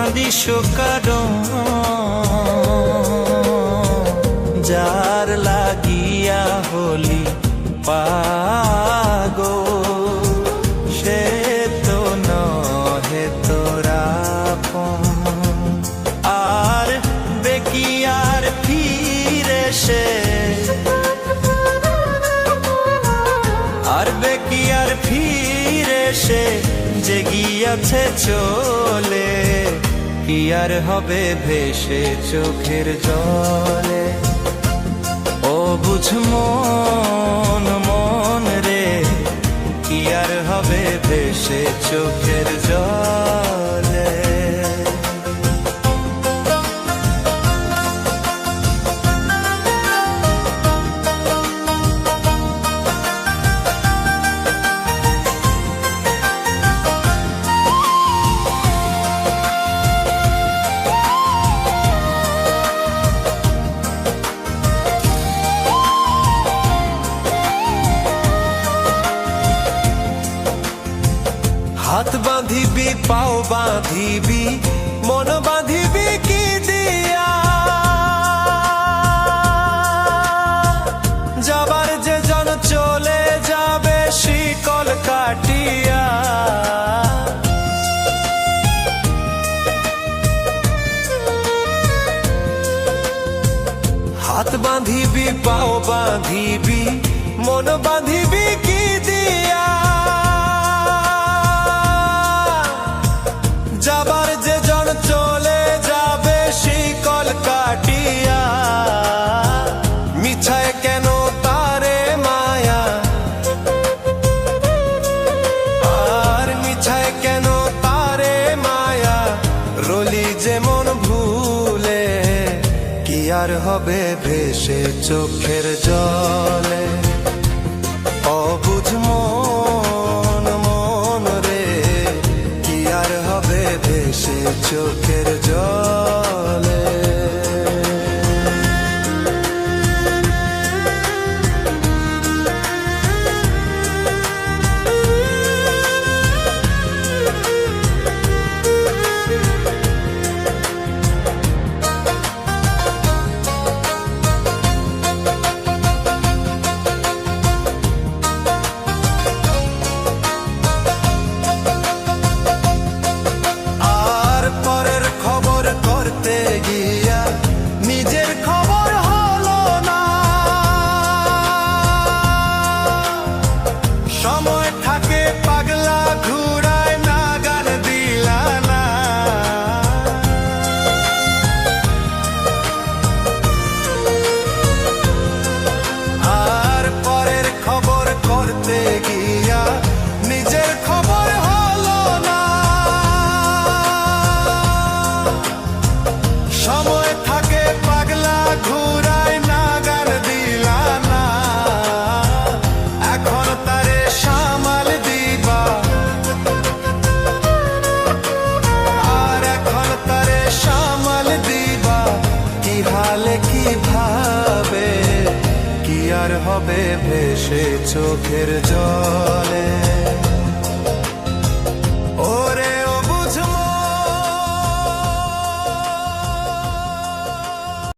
কান্দিস কারণ যার লাগিয়া হলি পাগল, সে তো নহে তোরা আর বেকি আর ফিরে সে, আর বেকি আর ফিরে সে যে গিয়াছে চলে, কি আর হবে ভেসে চোখের জলে। ও বুঝ মন মন রে, কি আর হবে ভেসে চোখের জলে। হাত বাঁধিবি পাও বাঁধিবি মন বাঁধিবি কি দিয়া, যাবার যে জন চলে যাবে শিকল কাটিয়া। হাত বাঁধিবি পাও বাঁধিবি মন বাঁধিবি কি দিয়া, যাবার যে জন চলে যাবে শিকল কাটিয়া। মিছায় কেন তারে মায়া, আর মিছায় কেন তারে মায়া, রলি যেমন ভুলে, কি আর হবে ভেসে চোখের জলে। অবুঝ মন মন রে, কি আর হবে ভেসে চোখের জলে। নিজের খবর হলো না, সময় থাকে পাগলা ঘুরায় না গান দিলা না। আর পরের খবর করতে গিয়া নিজের খবর হলো না, সময় থাকে পাগলা ঘুরায় না গান দিলা না। এখন তারে সামাল দিবা, আর এখন তারে সামাল দিবা, কি হালে কি ভাবে, কি আর হবে ভেসে চোখের জল।